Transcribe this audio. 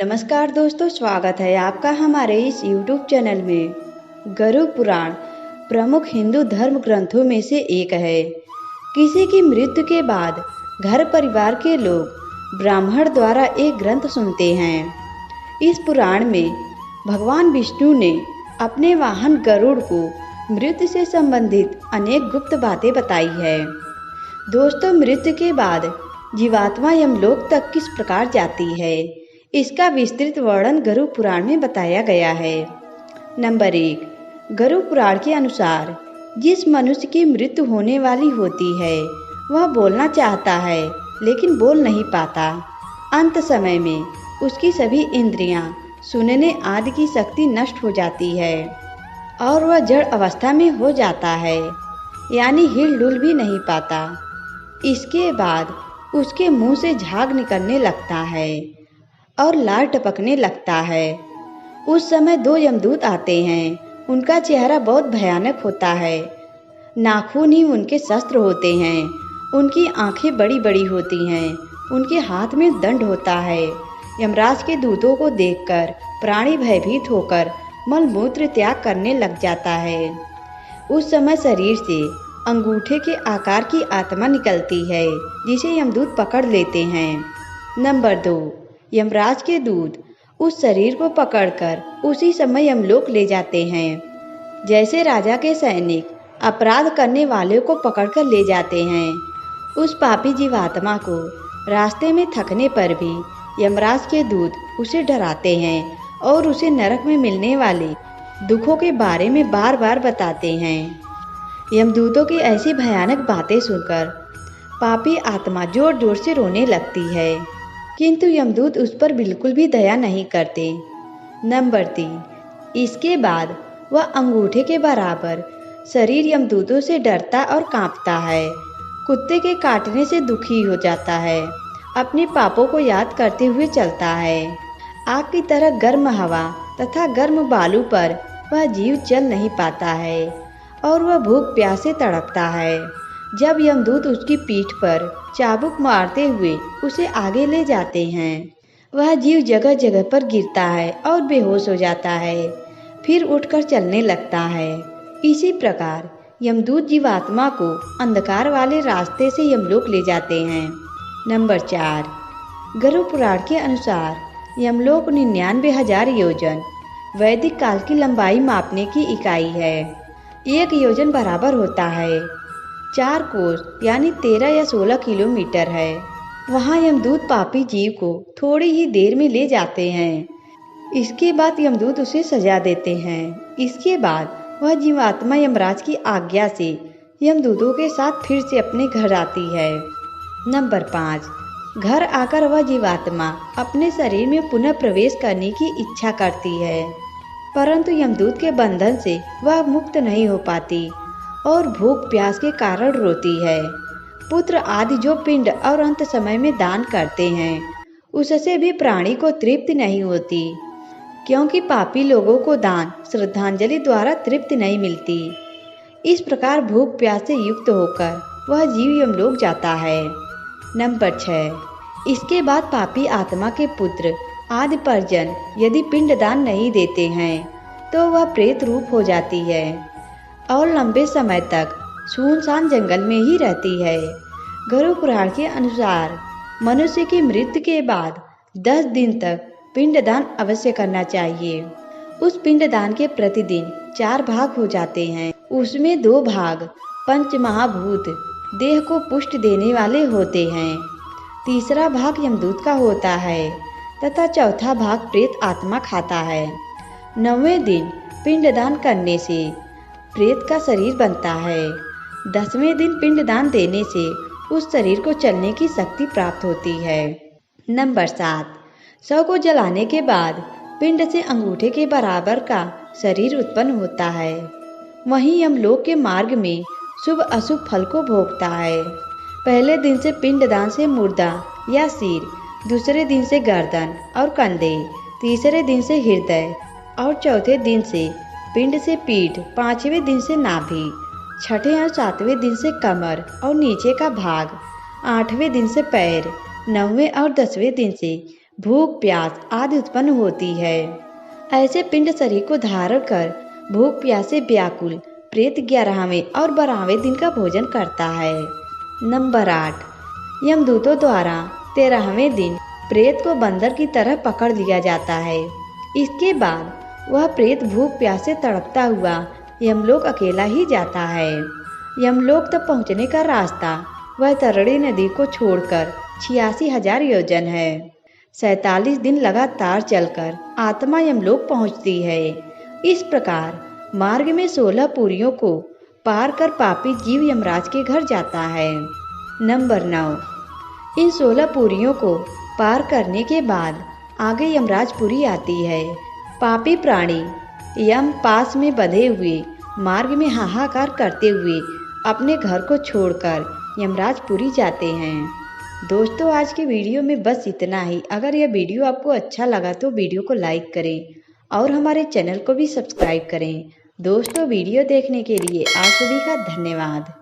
नमस्कार दोस्तों, स्वागत है आपका हमारे इस YouTube चैनल में। गरुड़ पुराण प्रमुख हिंदू धर्म ग्रंथों में से एक है। किसी की मृत्यु के बाद घर परिवार के लोग ब्राह्मण द्वारा एक ग्रंथ सुनते हैं। इस पुराण में भगवान विष्णु ने अपने वाहन गरुड़ को मृत्यु से संबंधित अनेक गुप्त बातें बताई है। दोस्तों, मृत्यु के बाद जीवात्मा यमलोक तक किस प्रकार जाती है, इसका विस्तृत वर्णन गरुड़ पुराण में बताया गया है। नंबर 1, गरुड़ पुराण के अनुसार जिस मनुष्य की मृत्यु होने वाली होती है वह बोलना चाहता है लेकिन बोल नहीं पाता। अंत समय में उसकी सभी इंद्रियां, सुनने आदि की शक्ति नष्ट हो जाती है और वह जड़ अवस्था में हो जाता है, यानी हिलडुल भी नहीं पाता। इसके बाद उसके मुंह से झाग निकलने लगता है और लार टपकने लगता है। उस समय 2 यमदूत आते हैं। उनका चेहरा बहुत भयानक होता है। नाखून ही उनके शस्त्र होते हैं। उनकी आंखें बड़ी बड़ी होती हैं। उनके हाथ में दंड होता है। यमराज के दूतों को देखकर प्राणी भयभीत होकर मलमूत्र त्याग करने लग जाता है। उस समय शरीर से अंगूठे के आकार की आत्मा निकलती है, जिसे यमदूत पकड़ लेते हैं। नंबर 2, यमराज के दूत उस शरीर को पकड़कर उसी समय यमलोक ले जाते हैं। जैसे राजा के सैनिक अपराध करने वाले को पकड़कर ले जाते हैं, उस पापी जीवात्मा को रास्ते में थकने पर भी यमराज के दूत उसे डराते हैं और उसे नरक में मिलने वाले दुखों के बारे में बार बार बताते हैं। यमदूतों की ऐसी भयानक बातें सुनकर पापी आत्मा जोर जोर से रोने लगती है, किंतु यमदूत उस पर बिल्कुल भी दया नहीं करते। नंबर 3, इसके बाद वह अंगूठे के बराबर शरीर यमदूतों से डरता और कांपता है। कुत्ते के काटने से दुखी हो जाता है। अपने पापों को याद करते हुए चलता है। आग की तरह गर्म हवा तथा गर्म बालू पर वह जीव चल नहीं पाता है और वह भूख प्यास से तड़पता है। जब यमदूत उसकी पीठ पर चाबुक मारते हुए उसे आगे ले जाते हैं, वह जीव जगह जगह पर गिरता है और बेहोश हो जाता है, फिर उठकर चलने लगता है। इसी प्रकार यमदूत जीवात्मा को अंधकार वाले रास्ते से यमलोक ले जाते हैं। नंबर 4, गरुड़ पुराण के अनुसार यमलोक 99,000 योजन वैदिक काल की लंबाई मापने की इकाई है। 1 योजन बराबर होता है 4 कोस, यानी 13 या 16 किलोमीटर है। वहाँ यमदूत पापी जीव को थोड़ी ही देर में ले जाते हैं। इसके बाद यमदूत उसे सजा देते हैं। इसके बाद वह जीवात्मा यमराज की आज्ञा से यमदूतों के साथ फिर से अपने घर आती है। नंबर 5, घर आकर वह जीवात्मा अपने शरीर में पुनः प्रवेश करने की इच्छा करती है, परंतु यमदूत के बंधन से वह मुक्त नहीं हो पाती और भूख प्यास के कारण रोती है। पुत्र आदि जो पिंड और अंत समय में दान करते हैं, उससे भी प्राणी को तृप्ति नहीं होती, क्योंकि पापी लोगों को दान श्रद्धांजलि द्वारा तृप्ति नहीं मिलती। इस प्रकार भूख प्यास से युक्त होकर वह जीव यमलोक जाता है। नंबर 6, इसके बाद पापी आत्मा के पुत्र आदि परिजन यदि पिंड दान नहीं देते हैं तो वह प्रेत रूप हो जाती है और लंबे समय तक सुनसान जंगल में ही रहती है। गरुड़ पुराण के अनुसार मनुष्य की मृत्यु के बाद 10 दिन तक पिंडदान अवश्य करना चाहिए। उस पिंडदान के प्रतिदिन 4 भाग हो जाते हैं। उसमें 2 भाग पंच महाभूत देह को पुष्ट देने वाले होते हैं, तीसरा भाग यमदूत का होता है तथा चौथा भाग प्रेत आत्मा खाता है। 9वें दिन पिंडदान करने से प्रेत का शरीर बनता है। 10वें दिन पिंडदान देने से उस शरीर को चलने की शक्ति प्राप्त होती है। नंबर 7, शव को जलाने के बाद पिंड से अंगूठे के बराबर का शरीर उत्पन्न होता है। वहीं यमलोक के मार्ग में शुभ अशुभ फल को भोगता है। पहले दिन से पिंडदान से मुर्दा या सिर, दूसरे दिन से गर्दन और कंधे, तीसरे दिन से हृदय और चौथे दिन से पिंड से पीठ, 5वें दिन से नाभि, 6ठे और 7वें दिन से कमर और नीचे का भाग, 8वें दिन से पैर, 9वें और 10वें दिन से भूख प्यास आदि उत्पन्न होती है। ऐसे पिंड शरीर को धारण कर भूख प्यास से व्याकुल प्रेत 11वें और 12वें दिन का भोजन करता है। नंबर 8, यमदूतों द्वारा 13वें दिन प्रेत को बंदर की तरह पकड़ लिया जाता है। इसके बाद वह प्रेत भूख प्यास से तड़पता हुआ यमलोक अकेला ही जाता है। यमलोक तक पहुंचने का रास्ता वह तरणी नदी को छोड़कर 86,000 योजन है। 47 दिन लगातार चलकर आत्मा यमलोक पहुंचती है। इस प्रकार मार्ग में 16 पुरियों को पार कर पापी जीव यमराज के घर जाता है। नंबर 9, इन 16 पुरियों को पार करने के बाद आगे यमराजपुरी आती है। पापी प्राणी यम पास में बंधे हुए मार्ग में हाहाकार करते हुए अपने घर को छोड़कर यमराजपुरी जाते हैं। दोस्तों, आज के वीडियो में बस इतना ही। अगर यह वीडियो आपको अच्छा लगा तो वीडियो को लाइक करें और हमारे चैनल को भी सब्सक्राइब करें। दोस्तों, वीडियो देखने के लिए आप सभी का धन्यवाद।